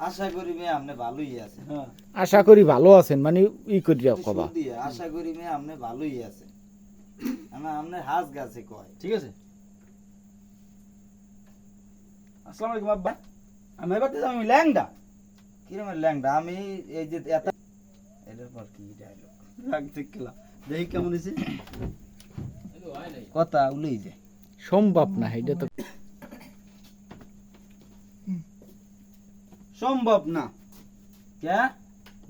আশা করি মেয়ে আপনি ভালোই আছেন। আশা করি ভালো আছেন মানে ই করিয়া কবা। আশা করি মেয়ে আপনি ভালোই আছেন। আপনার হাঁস গাছে কয় ঠিক আছে। আসসালামু আলাইকুম আব্বা। আমি এবার আমি ল্যাংডা। কিরমের ল্যাংডা? আমি এই যে এটার পর কি ডায়লগ রাগ ঠিক খেলা দেখি কেমন হয়েছে। কথা উলেই যায় সম্ভব না এটা তো। সম্ভব না। কে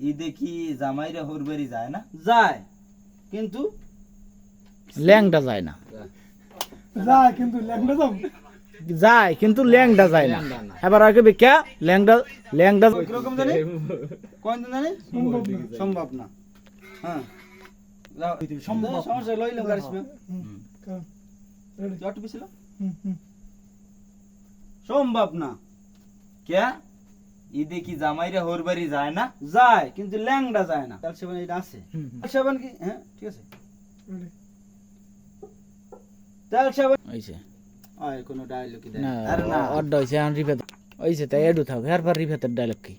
ঈদে কি জামাইরা হরবারি যায় না? যায় কিন্তু ল্যাংডা যায় না, যায় কিন্তু ল্যাংড়া যাও যায় কিন্তু ল্যাংডা যায় না। এবার আগে কে ল্যাংডা ল্যাংডা কিরকম জানি কোন জানি সম্ভব না। হ্যাঁ সমস্যা লইলাম গাড়ি চট পিছিল সম্ভব না। কে ঈদে কি জামাইরা হরবারি যায় না? যায় কিন্তু ল্যাংডা যায় না। তেল সেবান এটা আছে। তেল সেবান কি? হ্যাঁ ঠিক আছে। তেল সেবান হইছে আয় কোনো ডায়লগ না, আরে না। অর্ডার হইছে আন রিফাত হইছে তাই এডু থাক এরপর রিফাতের ডায়লগ কি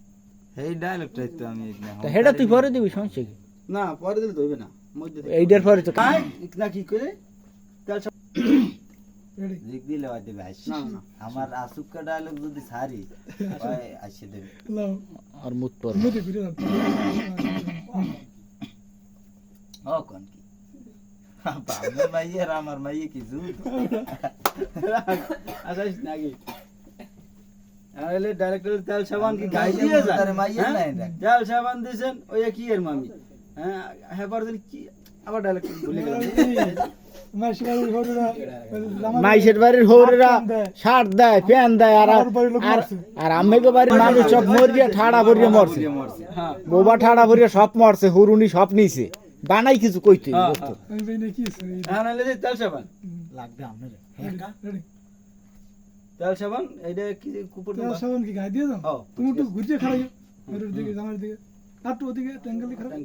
এই ডায়লগটাই তো আমি তা হেডা তুই পরে দিবি সমস্যা কি? না পরে দিলে ধরবে না মধ্যে থেকে। এইটার পরে তো আয় না কি করে তেল সেবান জিগ দিলে হয়তো ভাই না না আমার আসুক্কা ডায়লগ যদি ছাড়ি হয় আসে দেবে। লাও আর মুত পর মুদি করে দাও ও কোন কি আপনার মাইয়ে আর আমার মাইয়ে কি জুত? আচ্ছা নাকি আরে ডাইরেক্টর তেল সাবান কি গাই দিয়ে যায় তার মাইয়ে নাই না। তেল সাবান দিয়েছেন ওই কি এর মামি হ্যাঁ হ্যাঁ পরে কি আবার ডাইরেক্টর ভুলে গেলাম। মাসিবাড়ির ঘরেরা মাইশের বাড়ির হৌরেরা শার্ট দেয় প্যান দেয় আর আর আম্মেকে বাড়ির মানুষ সব মরিয়া ঠাড়া ভরিয়ে মরছে, হ্যাঁ বোবা ঠাড়া ভরিয়ে সব মরছে, হুরুনি সব নিছে বানাই কিছু কইতে আমি বেনে কি আছে হ্যাঁ নালে তেল সাবান লাগবে আপনারে রেডি তেল সাবান এইটা কি কুকুর তেল সাবান কি গায়ে দিয়ে দাও হ্যাঁ তুমি একটু ঘুরতে খাড়াইও মেরুর দিকে জামার দিকে আর একটু ওদিকে ট্যাঙ্গেল দিয়ে খাড়া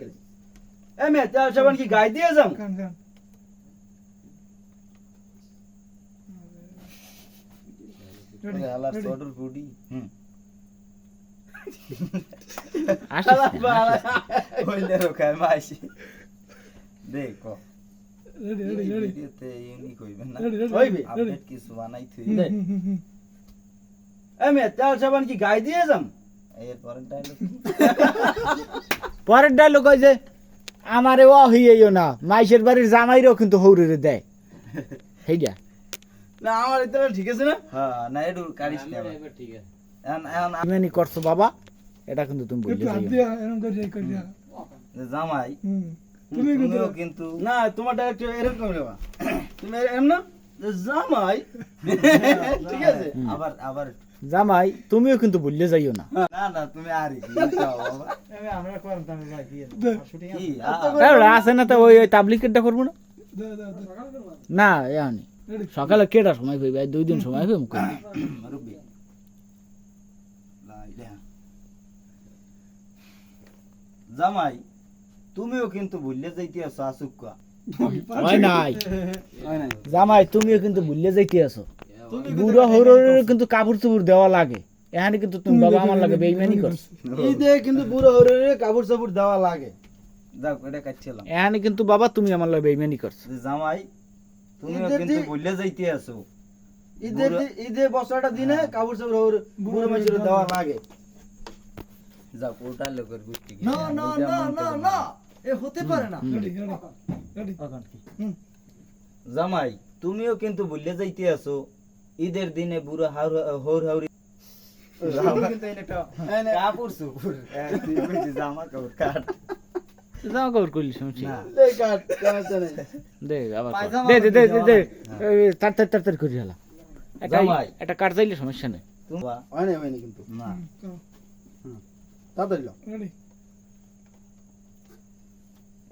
এ মে তেল সাবান কি গাই দিয়ে যাম কান কান রেডি আলার সডর বুডি হইলে রোখায় মাইছি দেখো রেডি রেডি রেডি ভিডিওতে ইউনিক হইবে না, রেডি রেডি হইবে আপডেট কিছু বানাই থুই এ মে তেল সাবান কি গাই দিয়ে যাম এর পরের ডায়লগ পরের ডায়লগ হয় যে আমারে ও হইয়াইও না মাইশের বাড়ির জামাইরেও কিন্তু হৌরেরে দেয় সেইটা না আমার এটা ঠিক আছে না হ্যাঁ না এডু কারিস না ঠিক আছে এখন ইমানি করছো বাবা এটা কিন্তু তুমি বললে একটু হাত দিয়ে এরকম করে দিয়া জামাই তুমি কিন্তু তুমিও কিন্তু না তোমার ডাইরেক্টর এরকম রেবা তুমি এরকম না যে জামাই ঠিক আছে আবার আবার জামাই তুমিও কিন্তু ভুললে যাইও না। না না তুমি আর কি বাবা আমরা করব আমি ভাই দিয়ে কি আছে না তো ওই ওই তাবলিকেরটা করবো না দাও দাও না এমনি সকালে কেটা সময় পাইবে 2 দিন সময় পাইবে মুখ রুবি লাইলা জামাই তুমিও কিন্তু ভুললে যাইতে আছো আসুক্কা হয় নাই হয় না জামাই তুমিও কিন্তু ভুললে যাইতে আছো বুড়ো হৌরের কিন্তু কাপড় চোপড় দেওয়া লাগে এখানে কিন্তু তুমি বাবা আমার লাগে বেইমানি করছো ঈদে কিন্তু বুড়ো হরে কাপড় চাপড় দেওয়া লাগে যাও এটা কাটছিলাম এখানে কিন্তু বাবা তুমি আমার লাগে বেইমানি করছো যে জামাই তুমিও ঈদের কিন্তু দিন- ভুললে যাইতে আছো ঈদে বছরটা দিনে কাপড় চাপড় বুড়ো মানুষের দেওয়া লাগে যাও ওটা লোকের গুষ্টি না না না না না এ হতে পারে না রেডি রেডি জামাই তুমিও কিন্তু ভুললে যাইতে আছো ঈদের দিনে বুড়ো হৌর হাউরি কাপড় চুপুর তুই কইছিস জামা কাপড় কাট জামা কাপড় করলি শুনছি না এই কাট কাটছে না দে আবার কর। পায়জামা দে দে দে দে দে হ্যাঁ। তাড়াতাড়ি করি হলা জামাই। একটা কাট যাইলে সমস্যা নেই তুমি হয়নি কিন্তু না তাড়াতাড়ি রেডি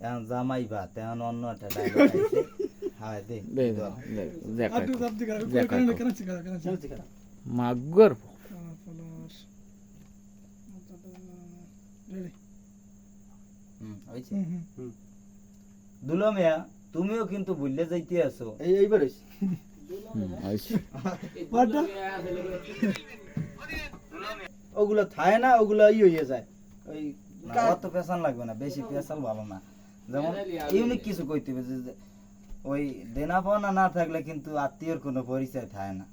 এখন জামাই ভাত এখন অন্য একটা ডায়লগ আইছে হ্যাঁ দে দে দে আর একটু চাপ দিয়ে দেখ, কেন কেন চিকা কেন চিকা মাগর প্লাস রেডি হইছে দুলো মিয়া তুমিও কিন্তু ভুললে যাইতে আছো এইবার হইছে হইছে পাটা ওগুলো থায় না, ওগুলো হয়ে যায় ওই না, অত পেছাল লাগবে না, বেশি পেছাল ভালো না। যেমন ইউনিক কিছু কইতে হবে যে ওই দেনা পাওনা না থাকলে কিন্তু আত্মীয়র কোনো পরিচয় থাকে না।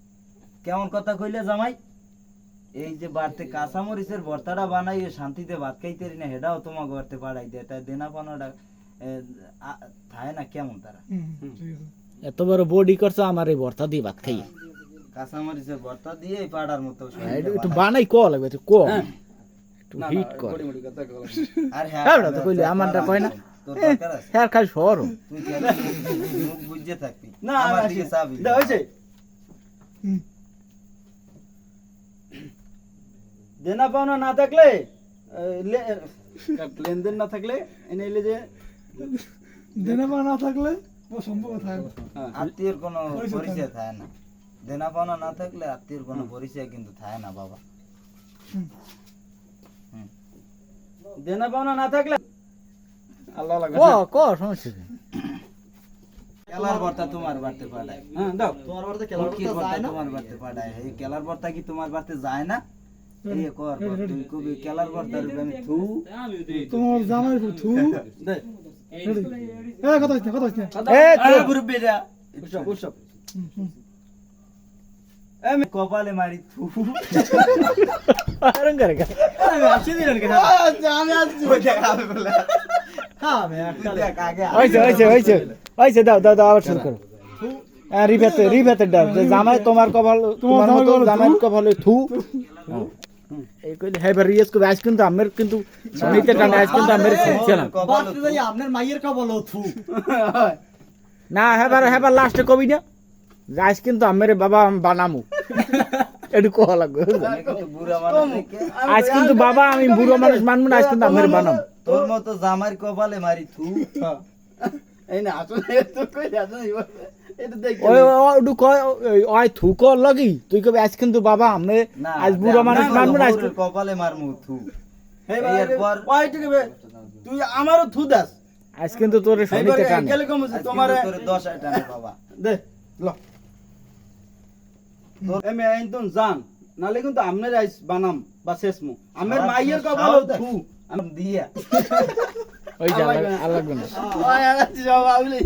কেমন কথা কইলে জামাই? এই যে বাড়তে কাঁচামরিচের ভর্তাটা বানাই শান্তিতে ভাত খাইতে না, হেটাও তোমাকে বাড়তে পাঠাই দেয়, তাই দেনা পাওনাটা থাকে না কেমন তারা? ঠিক আছে এত বড় বডি করছো আমার এই ভর্তা দিয়ে ভাত খাই। কাঁচামরিচের ভর্তা দিয়ে পাড়ার মতো একটু বানাই ক লাগবে, একটু ক একটু না হিট কর। মোটামুটি কথা কইলাম। আর হ্যাঁ ওটা তো কইলে আমারটা কয় না, তোর দরকার আছে? হ্যাঁ খালি শহর তুই কি মুখ বুঝে থাকবি? না আমার আমার দিকে চাবি দা হইছে হুম দেনা পাওনা না থাকলে লেনদেন না থাকলে এনে এলে যে দেনা পাওনা না থাকলে ও সম্পর্ক থাকবে হ্যাঁ, আত্মীয়র কোনো পরিচয় পরিচয় থাকে না। দেনা পাওনা না থাকলে আত্মীয়র কোনো পরিচয় কিন্তু থাকে না বাবা। হুম। হুম। দেনা পাওনা না থাকলে আল্লাহ লাগে ক ক সমস্যা কি? কেলার ভর্তা তোমার বাড়তে পাঠায়, হ্যাঁ দাও তোমার বাড়তে কেলার ভর্তা তোমার বাড়তে পাঠায়, এই কেলার ভর্তা কি তোমার বাড়তে যায় না? এই কর কর, তুই কবি কেলার ভর্তার আমি থু তোমার জামাই থু দে এই কথা হচ্ছে কথা হচ্ছে এ আরে মুরব্বিরা, উৎসব উৎসব আমি কপালে মারি থু। আরং করে কা আমি আসি দিলেন কেন আমি আসছি ওই দেখাবে বলে। হ্যাঁ আমি একটা দেখ আগে হইছে হইছে হইছে হইছে, দাও দাও দাও আবার শুরু করো। হ্যাঁ রিভেতে দাও, যে জামাই তোমার কপাল, তোমার মতো জামাইয়ের কপালে থু। এই কইলে হ্যাঁ এবার রিয়েস কবে আজ কিন্তু আমের কিন্তু সনিতে টানে, আজ কিন্তু আমের ছিল না। কপালে থু। আপনার মাইয়ের কবল থু না হেবার লাস্টে কবি না যে আজ কিন্তু আমের বাবা আমি বানামু, একটু কোয়া লাগবে। আমি কিন্তু বুড়া মানুষ দেখে, আজ কিন্তু বাবা আমি বুড়ো মানুষ মানবো না, আজ কিন্তু আমের বানাম। তোর মতো জামাইয়ের কপালে মারি থু। এই না আসলে তো কই আসলে এটা দেখ ওই ওডু কয় ওই থু কর লাগি, তুই কবি আজ কিন্তু বাবা আমি না, আজ বুড়ো মানুষ মানবো না, আজ বউরের কপালে মারমু থু। এরপর ওই ঠিক আছে তুই আমারও থু দাস আজ কিন্তু তোর সনিতে টানে। গেলে কম আজ তোমার কিন্তু তোরে 10 টানে বাবা। দে ল তোর এমে আইন তুন জান নালে কিন্তু আমনের আইস বানাম বা শেষমু আমের মাইয়ের কবল থু আমি দিয়া ওই যা আল্লাহ গুনা। ওই আর জবাব লই